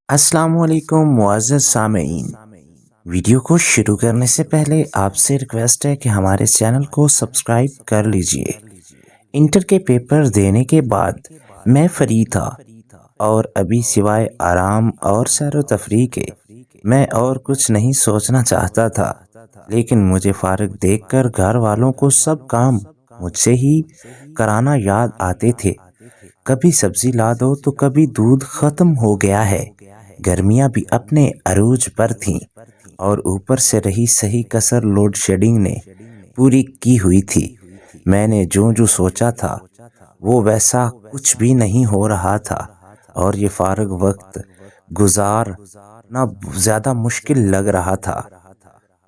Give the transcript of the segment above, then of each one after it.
अस्सलाम वालेकुम मुअज़्ज़ज़ सामईन। वीडियो को शुरू करने से पहले आपसे रिक्वेस्ट है कि हमारे चैनल को सब्सक्राइब कर लीजिए। इंटर के पेपर देने के बाद मैं फ्री था और अभी सिवाय आराम और सैर व तफरीह के मैं और कुछ नहीं सोचना चाहता था। लेकिन मुझे फारिग देखकर घर वालों को सब काम मुझसे ही कराना याद आते थे। कभी सब्जी ला दो तो कभी दूध खत्म हो गया है। गर्मियां भी अपने अरूज पर थीं और ऊपर से रही सही कसर लोड शेडिंग ने पूरी की हुई थी। मैंने जो जो सोचा था वो वैसा कुछ भी नहीं हो रहा था और ये फारग वक्त गुजारना ज़्यादा मुश्किल लग रहा था।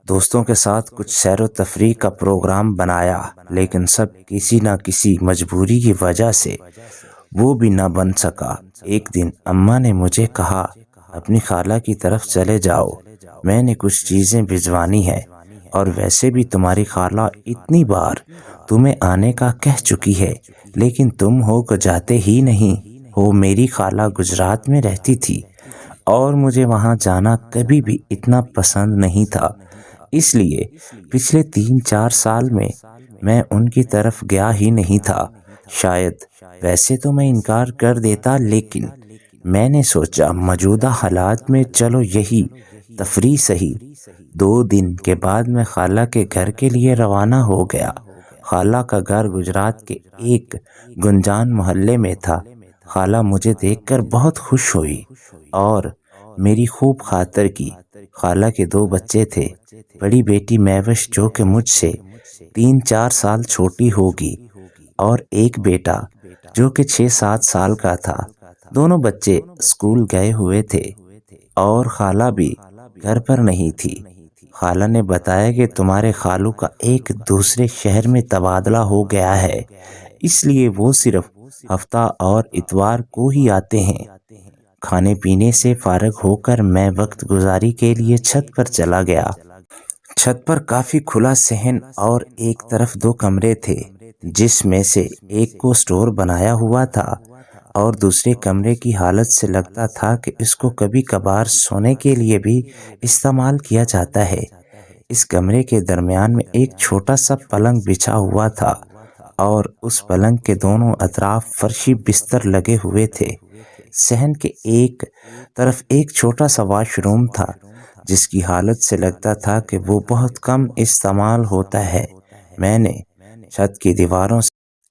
दोस्तों के साथ कुछ सैर व तफरीह का प्रोग्राम बनाया, लेकिन सब किसी न किसी मजबूरी की वजह से वो भी न बन सका। एक दिन अम्मा ने मुझे कहा, अपनी खाला की तरफ चले जाओ, मैंने कुछ चीज़ें भिजवानी है और वैसे भी तुम्हारी खाला इतनी बार तुम्हें आने का कह चुकी है, लेकिन तुम हो को जाते ही नहीं हो। मेरी खाला गुजरात में रहती थी और मुझे वहाँ जाना कभी भी इतना पसंद नहीं था, इसलिए पिछले 3-4 साल में मैं उनकी तरफ गया ही नहीं था। शायद वैसे तो मैं इनकार कर देता, लेकिन मैंने सोचा मौजूदा हालात में चलो यही तफरीह सही। 2 दिन के बाद मैं खाला के घर के लिए रवाना हो गया। खाला का घर गुजरात के एक गुंजान मोहल्ले में था। खाला मुझे देखकर बहुत खुश हुई और मेरी खूब खातर की। खाला के 2 बच्चे थे, बड़ी बेटी महविश जो कि मुझसे 3-4 साल छोटी होगी और एक बेटा जो कि 6-7 साल का था। दोनों बच्चे स्कूल गए हुए थे और खाला भी घर पर नहीं थी। खाला ने बताया कि तुम्हारे खालू का एक दूसरे शहर में तबादला हो गया है, इसलिए वो सिर्फ हफ्ता और इतवार को ही आते हैं। खाने पीने से फारिग होकर मैं वक्त गुजारी के लिए छत पर चला गया। छत पर काफी खुला सहन और एक तरफ 2 कमरे थे, जिसमें से एक को स्टोर बनाया हुआ था और दूसरे कमरे की हालत से लगता था कि इसको कभी कभार सोने के लिए भी इस्तेमाल किया जाता है। इस कमरे के दरमियान में एक छोटा सा पलंग बिछा हुआ था और उस पलंग के दोनों अतराफ फर्शी बिस्तर लगे हुए थे। सहन के एक तरफ एक छोटा सा वॉशरूम था, जिसकी हालत से लगता था कि वो बहुत कम इस्तेमाल होता है। मैंने छत की दीवारों से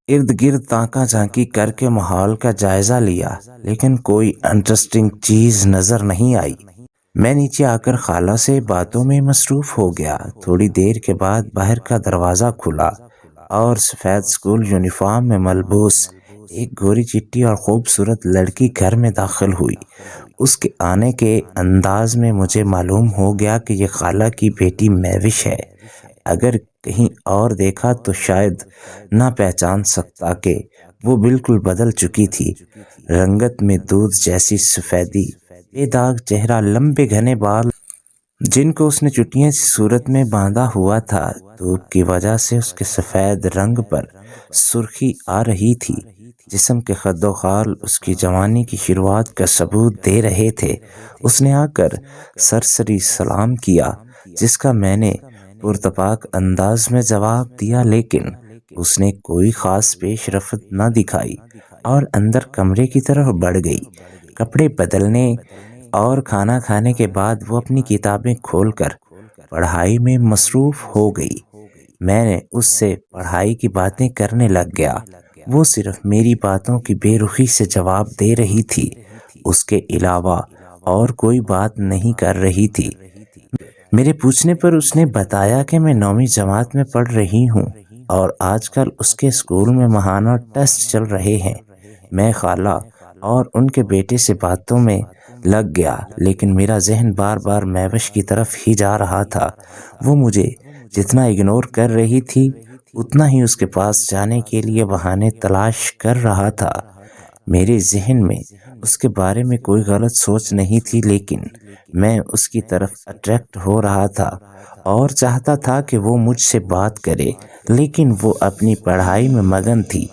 इर्द गिर्द ताका झांकी करके माहौल का जायजा लिया, लेकिन कोई इंटरेस्टिंग चीज नजर नहीं आई। मैं नीचे आकर खाला से बातों में मसरूफ हो गया। थोड़ी देर के बाद बाहर का दरवाजा खुला और सफेद स्कूल यूनिफॉर्म में मलबूस एक गोरी चिट्टी और खूबसूरत लड़की घर में दाखिल हुई। उसके आने के अंदाज में मुझे मालूम हो गया कि ये खाला की बेटी महविश है। अगर कहीं और देखा तो शायद ना पहचान सकता कि वो बिल्कुल बदल चुकी थी। रंगत में दूध जैसी सफेदी, बेदाग चेहरा, लंबे घने बाल जिनको उसने चुटियां सी सूरत में बांधा हुआ था। धूप की वजह से उसके सफेद रंग पर सुर्खी आ रही थी। जिस्म के खद्दोखाल उसकी जवानी की शुरुआत का सबूत दे रहे थे। उसने आकर सरसरी सलाम किया, जिसका मैंने पुरतपाक अंदाज में जवाब दिया, लेकिन उसने कोई खास पेशरफत न दिखाई और अंदर कमरे की तरफ बढ़ गई। कपड़े बदलने और खाना खाने के बाद वो अपनी किताबें खोलकर पढ़ाई में मसरूफ हो गई। मैंने उससे पढ़ाई की बातें करने लग गया। वो सिर्फ मेरी बातों की बेरुखी से जवाब दे रही थी, उसके अलावा और कोई बात नहीं कर रही थी। मेरे पूछने पर उसने बताया कि मैं 9वीं जमात में पढ़ रही हूँ और आजकल उसके स्कूल में माहाना टेस्ट चल रहे हैं। मैं खाला और उनके बेटे से बातों में लग गया, लेकिन मेरा जहन बार बार महविश की तरफ ही जा रहा था। वो मुझे जितना इग्नोर कर रही थी, उतना ही उसके पास जाने के लिए बहाने तलाश कर रहा था। मेरे जहन में उसके बारे में कोई गलत सोच नहीं थी, लेकिन मैं उसकी तरफ अट्रैक्ट हो रहा था और चाहता था कि वो मुझसे बात करे, लेकिन वो अपनी पढ़ाई में मगन थी।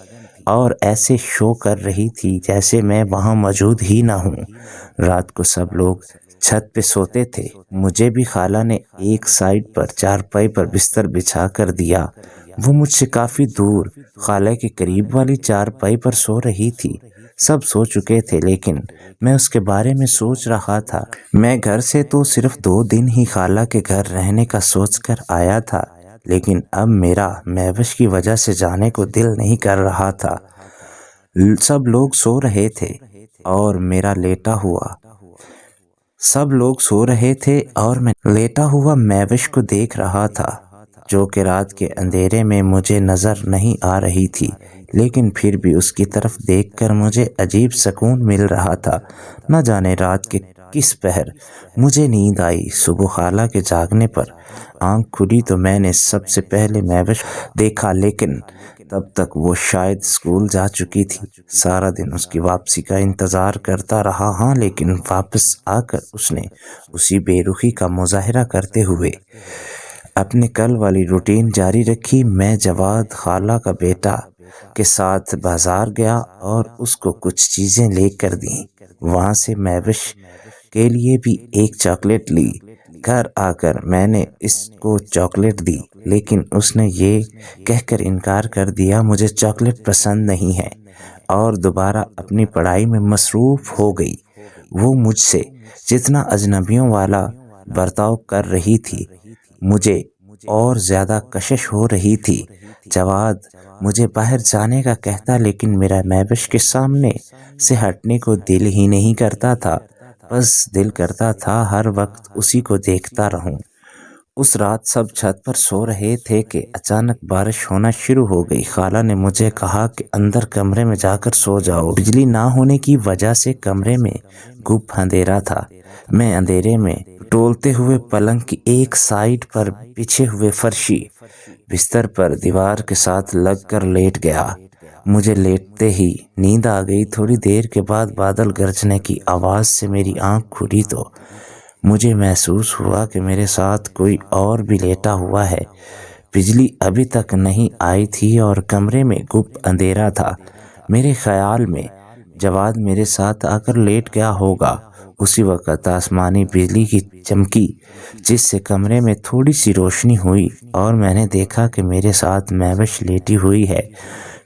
اور ایسے شو کر رہی تھی جیسے میں وہاں موجود ہی نہ ہوں۔ رات کو سب لوگ چھت پہ سوتے تھے، مجھے بھی خالہ نے ایک سائڈ پر چارپائی پر بستر بچھا کر دیا۔ وہ مجھ سے کافی دور خالہ کے قریب والی چارپائی پر سو رہی تھی۔ سب سو چکے تھے لیکن میں اس کے بارے میں سوچ رہا تھا۔ میں گھر سے تو صرف 2 دن ہی خالہ کے گھر رہنے کا سوچ کر آیا تھا، لیکن اب میرا مہوش کی وجہ سے جانے کو دل نہیں کر رہا تھا۔ سب لوگ سو رہے تھے اور میں لیٹا ہوا مہوش کو دیکھ رہا تھا، جو کہ رات کے اندھیرے میں مجھے نظر نہیں آ رہی تھی، لیکن پھر بھی اس کی طرف دیکھ کر مجھے عجیب سکون مل رہا تھا۔ نہ جانے رات کے کس پہر مجھے نیند آئی۔ صبح خالہ کے جاگنے پر آنکھ کھلی تو میں نے سب سے پہلے مہوش دیکھا، لیکن تب تک وہ شاید اسکول جا چکی تھی۔ سارا دن اس کی واپسی کا انتظار کرتا رہا، ہاں، لیکن واپس آ کر اس نے اسی بے رخی کا مظاہرہ کرتے ہوئے اپنے کل والی روٹین جاری رکھی۔ میں جواد خالہ کا بیٹا کے ساتھ بازار گیا اور اس کو کچھ چیزیں لے کر دیں۔ وہاں سے مہوش کے لیے بھی ایک چاکلیٹ لی۔ گھر آ کر میں نے اس کو چاکلیٹ دی، لیکن اس نے یہ کہہ کر انکار کر دیا مجھے چاکلیٹ پسند نہیں ہے، اور دوبارہ اپنی پڑھائی میں مصروف ہو گئی۔ وہ مجھ سے جتنا اجنبیوں والا برتاؤ کر رہی تھی، مجھے اور زیادہ کشش ہو رہی تھی۔ جواد مجھے باہر جانے کا کہتا، لیکن میرا مہوش کے سامنے سے ہٹنے کو دل ہی نہیں کرتا تھا۔ بس دل کرتا تھا ہر وقت اسی کو دیکھتا رہوں۔ اس رات سب چھت پر سو رہے تھے کہ اچانک بارش ہونا شروع ہو گئی۔ خالہ نے مجھے کہا کہ اندر کمرے میں جا کر سو جاؤ۔ بجلی نہ ہونے کی وجہ سے کمرے میں گپ اندھیرا تھا۔ میں اندھیرے میں ٹولتے ہوئے پلنگ کی ایک سائیڈ پر بچھے ہوئے فرشی بستر پر دیوار کے ساتھ لگ کر لیٹ گیا۔ مجھے لیٹتے ہی نیند آ گئی۔ تھوڑی دیر کے بعد بادل گرجنے کی آواز سے میری آنکھ کھلی تو مجھے محسوس ہوا کہ میرے ساتھ کوئی اور بھی لیٹا ہوا ہے۔ بجلی ابھی تک نہیں آئی تھی اور کمرے میں گپ اندھیرا تھا۔ میرے خیال میں جواد میرے ساتھ آ کر لیٹ گیا ہوگا۔ اسی وقت آسمانی بجلی کی چمکی، جس سے کمرے میں تھوڑی سی روشنی ہوئی اور میں نے دیکھا کہ میرے ساتھ مہوش لیٹی ہوئی ہے۔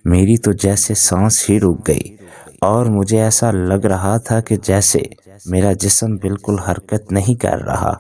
میری تو جیسے سانس ہی رک گئی اور مجھے ایسا لگ رہا تھا کہ جیسے میرا جسم بالکل حرکت نہیں کر رہا۔